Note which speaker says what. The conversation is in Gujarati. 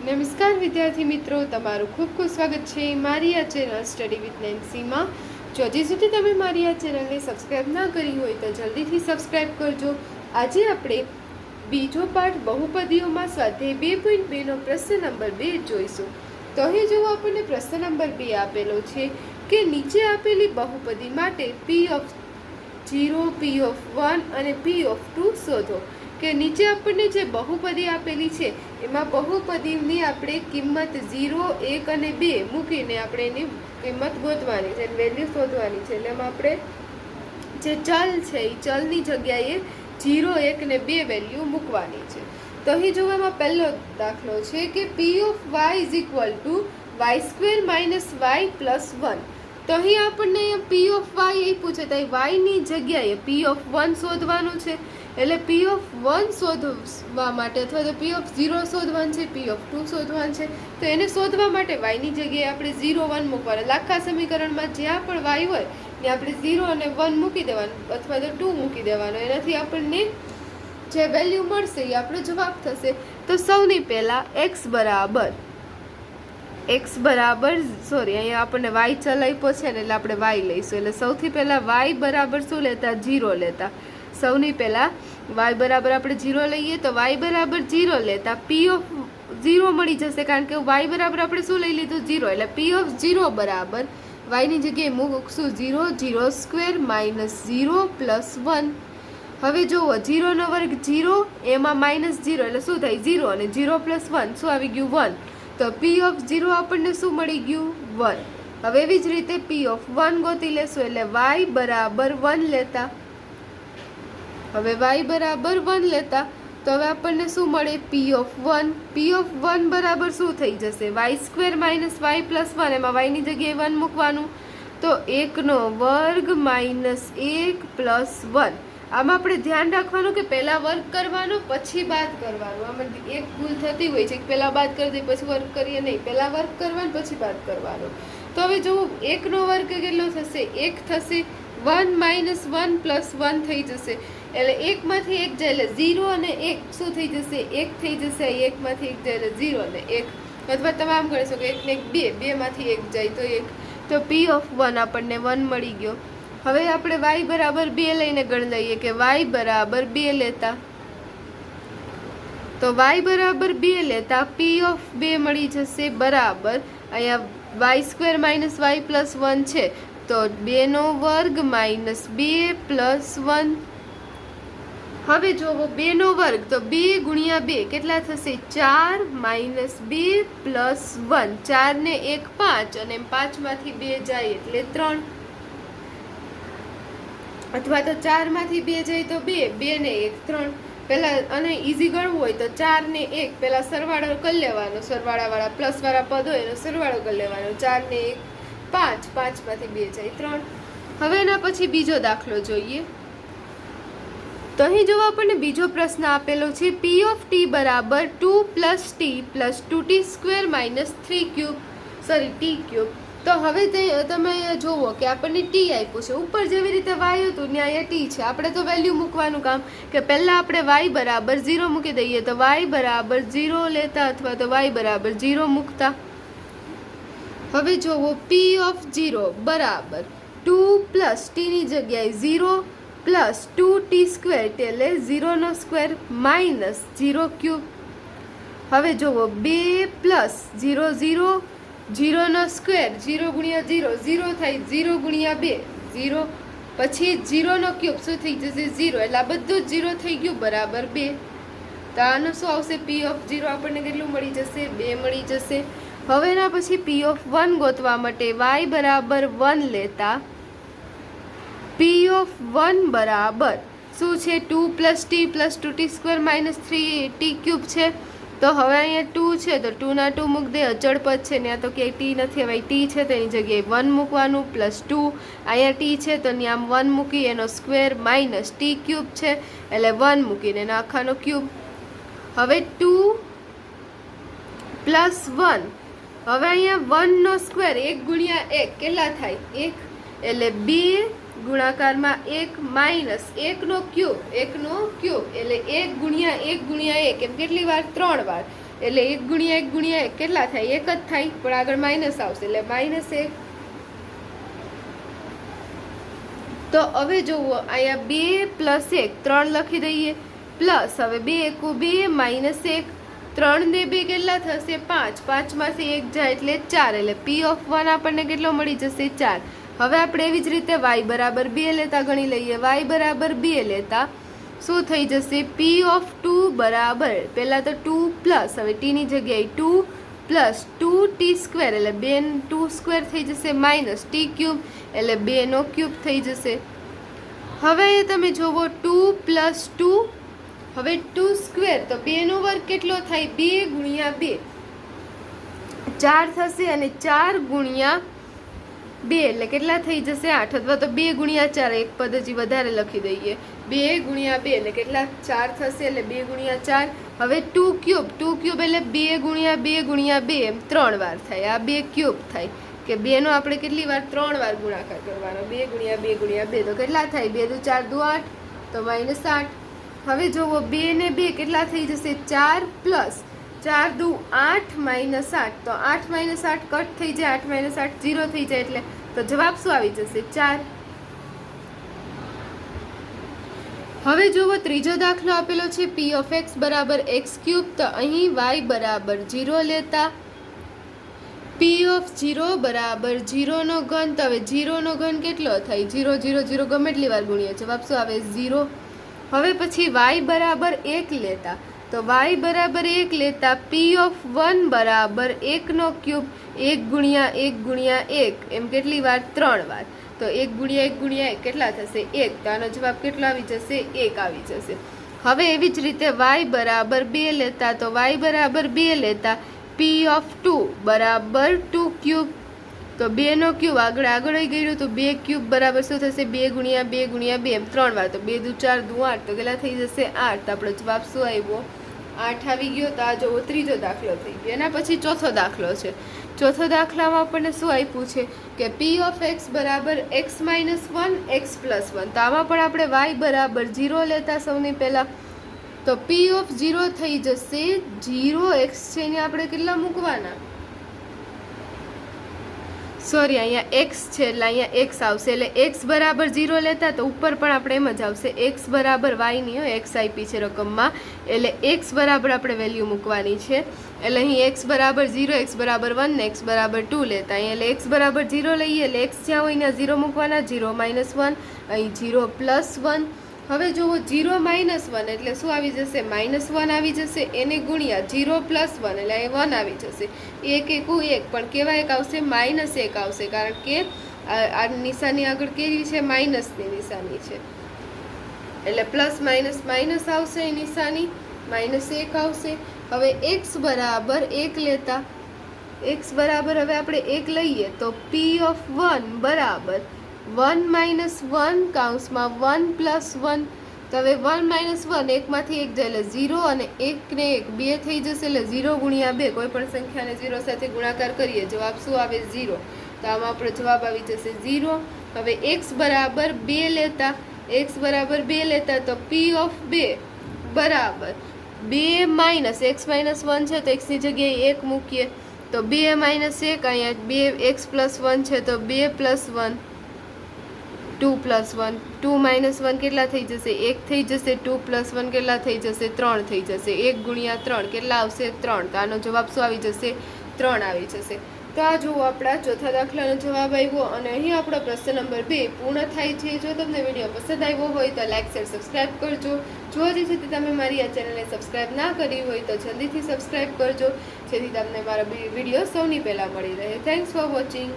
Speaker 1: નમસ્કાર વિદ્યાર્થી મિત્રો, તમારું ખૂબ ખૂબ સ્વાગત છે મારી આ ચેનલ સ્ટડી વિથ નેન્સીમાં. જો હજી સુધી તમે મારી આ ચેનલને સબસ્ક્રાઈબ ના કરી હોય તો જલ્દીથી સબસ્ક્રાઈબ કરજો. આજે આપણે બીજો પાઠ બહુપદીઓમાં સ્વાધ્યાય 2.2 નો પ્રશ્ન નંબર 2 જોઈશું. તો અહીં જુઓ, આપણને પ્રશ્ન નંબર 2 આપેલો છે કે નીચે આપેલી બહુપદી માટે p ઓફ 0, p ઓફ 1 અને p ઓફ 2 શોધો. કે નીચે આપણને જે બહુપદી આપેલી છે એમાં બહુપદીની આપણે કિંમત 0, 1 અને 2 મૂકીને આપણે એની કિંમત ગોતવાની છે, વેલ્યુ શોધવાની છે. એટલે એમાં આપણે જે ચલ છે એ ચલની જગ્યાએ 0, 1 ને 2 વેલ્યુ મૂકવાની છે. તો અહીં જોવામાં પહેલો દાખલો છે કે p of y is equal to y² minus y plus 1. તો અહીં આપણને p ઓફ y એ પૂછે તો y ની જગ્યાએ p ઓફ 1 શોધવાનું છે. એટલે p ઓફ 1 શોધવા માટે અથવા તો p ઓફ 0 શોધવાનું છે, p ઓફ 2 શોધવાનું છે. તો એને શોધવા માટે y ની જગ્યાએ આપણે 0, 1 મૂકવાના. આખા સમીકરણમાં જ્યાં પણ y હોય ત્યાં આપણે 0 અને 1 મૂકી દેવાનું અથવા તો 2 મૂકી દેવાનું. એનાથી આપણને જે વેલ્યુ મળશે એ આપણો જવાબ થશે. તો સૌથી પહેલા અહીંયા આપણને y ચલ આપ્યો છે ને, એટલે આપણે y લઈશું. એટલે સૌથી પહેલા y બરાબર શું લેતા? 0 લેતા. સૌની પહેલા y બરાબર આપણે 0 લઈએ તો y બરાબર 0 લેતા p ઓફ 0 મળી જશે, કારણ કે y બરાબર આપણે શું લઈ લીધું? 0. એટલે p ઓફ 0 બરાબર y ની જગ્યાએ મૂકશું 0, 0² માઇનસ 0 પ્લસ 1. હવે જુઓ, 0 નો વર્ગ 0, એમાં માઇનસ 0 એટલે શું થાય? 0 અને 0 પ્લસ 1 શું આવી ગયું? 1. તો p ઓફ 0 આપણને શું મળી ગયું? 1. હવે એવી જ રીતે p ઓફ 1 ગોતી લેશું. એટલે y બરાબર 1 લેતા. હવે y બરાબર 1 લેતા તો હવે આપણને શું મળે? p of 1. p ઓફ 1 બરાબર શું થઈ જશે? y² minus y plus 1. એમાં y ની જગ્યાએ 1 મૂકવાનું. તો 1 નો વર્ગ માઇનસ 1 પ્લસ 1. આમાં આપણે ધ્યાન રાખવાનું કે પહેલા વર્ગ કરવાનો પછી બાદ કરવાનો. આમાં એક ભૂલ થતી હોય છે કે પહેલા બાદ કરી દઈએ પછી વર્ગ કરીએ નહીં. પહેલા વર્ગ કરવાનો પછી બાદ કરવાનો. તો હવે જો 1 નો વર્ગ કેટલો થશે? 1 થશે. 1 માઇનસ 1 પ્લસ 1 થઈ જશે. એટલે 1 માંથી 1 જાય એટલે 0 અને 1 શું થઈ જશે? 1 થઈ જશે. 1 માંથી 1 જાય એટલે 0 અને 1. અથવા તમે આમ કરી શકો 1 ને 1 2, 2 માંથી 1 જાય તો 1. તો p ઓફ 1 આપણને 1 મળી ગયો. હવે આપણે y બરાબર 2 લઈને ગણ લઈએ કે y બરાબર 2 લેતા. તો y બરાબર 2 લેતા p ઓફ 2 મળી જશે બરાબર અહીંયા y² માઇનસ y પ્લસ 1 છે તો 2 નો વર્ગ માઇનસ 2 પ્લસ 1. હવે જોવો 2 નો વર્ગ તો 2 ગુણ્યા 2 કેટલા થશે? 4 માઇનસ 2 પ્લસ 1. 4 ને 1 5 અને 5 માંથી 2 જાય એટલે 3. અથવા તો 4 માંથી 2 જાય તો 2, 2 ને 1 3. પેલા અને ઈઝી ગણવું હોય તો 4 ને 1 પેલા સરવાળો કરી લેવાનો. સરવાળા વાળા પ્લસ વાળા પદ હોય એનો સરવાળો કરી લેવાનો. 4 ને 1 5, 5 માંથી 2 જાય 3. હવે એના પછી બીજો દાખલો જોઈએ. તો અહીં જો આપણને બીજો પ્રશ્ન આપેલો છે p ઓફ t બરાબર 2 plus t plus 2t² minus 3 cube. તો હવે તમે જોવો કે આપણને t આપ્યું છે. ઉપર જેવી રીતે y હતું ને અહીંયા t છે. આપણે તો વેલ્યુ મૂકવાનું કામ કે પહેલા આપણે y બરાબર 0 મૂકી દઈએ. તો y બરાબર 0 લેતા અથવા તો y બરાબર 0 મૂકતા. હવે જોવો p ઓફ 0 બરાબર 2 પ્લસ t ની જગ્યાએ 0 પ્લસ 2t² એટલે 0 નો સ્ક્વેર માઇનસ 0 ક્યુબ. હવે જોવો 2 પ્લસ 0 0, 0 નો સ્ક્વેર 0 ગુણ્યા 0 0 થાય. 0 ગુણ્યા 2 0, પછી 0 નો ક્યુબ શું થઈ જશે? 0. એટલે આ બધું જ 0 થઈ ગયું બરાબર 2. તો આનું શું આવશે? p ઓફ 0 આપણને કેટલું મળી જશે? 2 મળી જશે. હવે એના પછી p ઓફ 1 ગોતવા માટે y બરાબર 1 લેતા p ઓફ 1 બરાબર શું છે? 2 plus t plus 2t² minus 3t cube છે. તો હવે અહીંયા 2 છે તો 2 ના 2 મૂક દે. અચળ પદ છે ને, આ તો ક્યાંય t નથી. હવે t છે તો એની જગ્યાએ 1 મૂકવાનું પ્લસ 2. અહીંયા t છે તો આમ 1 મૂકી એનો સ્ક્વેર માઇનસ t ક્યુબ છે એટલે 1 મૂકીને એનો આખાનો ક્યુબ. હવે 2 પ્લસ 1. હવે અહીંયા 1 નો સ્ક્વેર 1 ગુણ્યા 1 કેટલા થાય? 1. એટલે 2 ગુણાકારમાં 1 માઇનસ 1 નો ક્યુબ એટલે 1 ગુણ્યા 1 ગુણ્યા 1 એમ કેટલી વાર? 3 વાર. એટલે 1 ગુણ્યા 1 ગુણ્યા 1 કેટલા થાય? 1 જ થાય, પણ આગળ માઇનસ આવશે એટલે -1. તો હવે જુઓ અહીંયા 2 + 1 3 લખી દઈએ, પ્લસ હવે 2 × 2 -1, 3 ને 2 કેટલા થશે? 5, 5 માંથી 1 જાય એટલે 4, એટલે P(1) આપણને કેટલો મળી જશે? 4. હવે આપણે એવી જ રીતે y બરાબર 2 લેતા ગણી લઈએ. y બરાબર 2 લેતા શું થઈ જશે? P(2) બરાબર પહેલા તો 2 પ્લસ, હવે t ની જગ્યાએ 2 પ્લસ 2t² એટલે 2 2 થઈ જશે, માઇનસ t³ એટલે 2 થઈ જશે. હવે તમે જોવો 2 + 2, હવે 2² તો 2 કેટલો થાય? 2 × 2 4 થશે, અને 4 × 2 એટલે કેટલા થઈ જશે? 8, અથવા તો 2 × 4 એક પદ હજી વધારે લખી દઈએ. 2 × 2 એટલે કેટલા? 4 થશે, એટલે 2 × 4. હવે 2³ એટલે 2 × 2 × 2 એમ 3 વાર થાય. આ 2³ થાય કે 2 નો આપણે કેટલી વાર? 3 વાર ગુણાકાર કરવાનો. 2 × 2 × 2 તો કેટલા થાય? 2 × 4 = 8, તો -8. હવે જુઓ 2 ને 2 કેટલા થઈ જશે? 4 પ્લસ 4 × 8 -8, તો 8 - 8 કટ થઈ જાય, 8 - 8 0 થઈ જાય, એટલે તો જવાબ શું આવી જશે? 4. હવે જુઓ ત્રીજો દાખલો આપેલો છે P(x) = x³, તો અહીં y બરાબર 0 લેતા P(0) બરાબર 0 નો ઘન, તો હવે 0 નો ઘન કેટલો થાય? 0 0 0 ગમે એટલી વાર ગુણીએ, જવાબ શું આવે? 0. હવે પછી y બરાબર 1 લેતા, તો y બરાબર 1 લેતા P(1) બરાબર 1³ 1 × 1 × 1 એમ કેટલી વાર? 3 વાર. તો 1 × 1 × 1 કેટલા થશે? 1. તો આનો જવાબ કેટલો આવી જશે? 1 આવી જશે. હવે એવી જ રીતે y બરાબર 2 લેતા, તો y બરાબર 2 લેતા P(2) બરાબર 2³, તો 2³ આગળ ગયું, તો 2³ બરાબર શું થશે? 2 × 2 × 2 એમ 3 વાર, તો 2 × 4 = 8, તો કેટલા થઈ જશે? 8. તો આપણો જવાબ શું આવ્યો? 8 આવી ગયો. તો આ જુઓ ત્રીજો દાખલો થઈ ગયો. એના પછી ચોથો દાખલો છે. ચોથો દાખલામાં આપણને શું આપ્યું છે કે P(x) બરાબર x - 1 x + 1, તો આમાં પણ આપણે y બરાબર 0 લેતા સૌની પહેલા, તો P(0) થઈ જશે 0x છે, એને આપણે કેટલા મૂકવાના? સોરી, અહીંયા x છે એટલે અહીંયા x આવશે, એટલે x બરાબર 0 લેતા તો ઉપર પણ આપણે એમ જ આવશે. x બરાબર y ની x આપી છે રકમમાં, એટલે x બરાબર આપણે વેલ્યુ મૂકવાની છે. એટલે અહીં x બરાબર 0, x બરાબર 1 ને x બરાબર 2 લેતા, અહીંયા એટલે x બરાબર 0 લઈએ, એટલે x જ્યાં હોય ત્યાં 0 મૂકવાના. 0 - 1, અહીં 0 + 1. હવે જુઓ 0 - 1 એટલે શું આવી જશે? -1 આવી જશે, એને ગુણ્યા 0 + 1 એટલે 1 આવી જશે. 1 × 1 પણ કેવા 1 આવશે? -1 આવશે, કારણ કે આ નિશાની આગળ કેવી છે? માઇનસની નિશાની છે, એટલે પ્લસ માઇનસ માઇનસ આવશે, એ નિશાની -1 આવશે. હવે x બરાબર 1 લેતા, x બરાબર હવે આપણે 1 લઈએ, તો P(1) બરાબર 1 - 1 કૌંસમાં 1 + 1, તો હવે 1 - 1 એકમાંથી 1 જાય એટલે 0, અને 1 ને 1 2 થઈ જશે, એટલે 0 × 2 કોઈ પણ સંખ્યાને 0 સાથે ગુણાકાર કરીએ, જવાબ શું આવે? 0. તો આમાં આપણો જવાબ આવી જશે 0. હવે x બરાબર 2 લેતા, x બરાબર 2 લેતા, તો P(2) બરાબર 2 - x - 1 છે, તો x ની જગ્યાએ 1 મૂકીએ, તો 2 - 1, અહીંયા 2 x + 1 છે, તો 2 + 1 2 + 1, 2 - 1 કેટલા થઈ જશે? 1 થઈ જશે. 2 + 1 કેટલા થઈ જશે? 3 થઈ જશે. 1 × 3 કેટલા આવશે? 3. તો આનો જવાબ શું આવી જશે? 3 આવી જશે. તો આ જુઓ આપણા ચોથા દાખલાનો જવાબ આવ્યો, અને અહીં આપણો પ્રશ્ન નંબર 2 પૂર્ણ થાય છે. જો તમને વિડીયો પસંદ આવ્યો હોય તો લાઇક, શેર, સબસ્ક્રાઈબ કરજો. જો હજી સુધી તમે મારી આ ચેનલને સબસ્ક્રાઈબ ના કરી હોય તો જલ્દીથી સબસ્ક્રાઈબ કરજો, જેથી તમને મારા વિડીયો સૌની પહેલાં મળી રહે. Thanks for watching.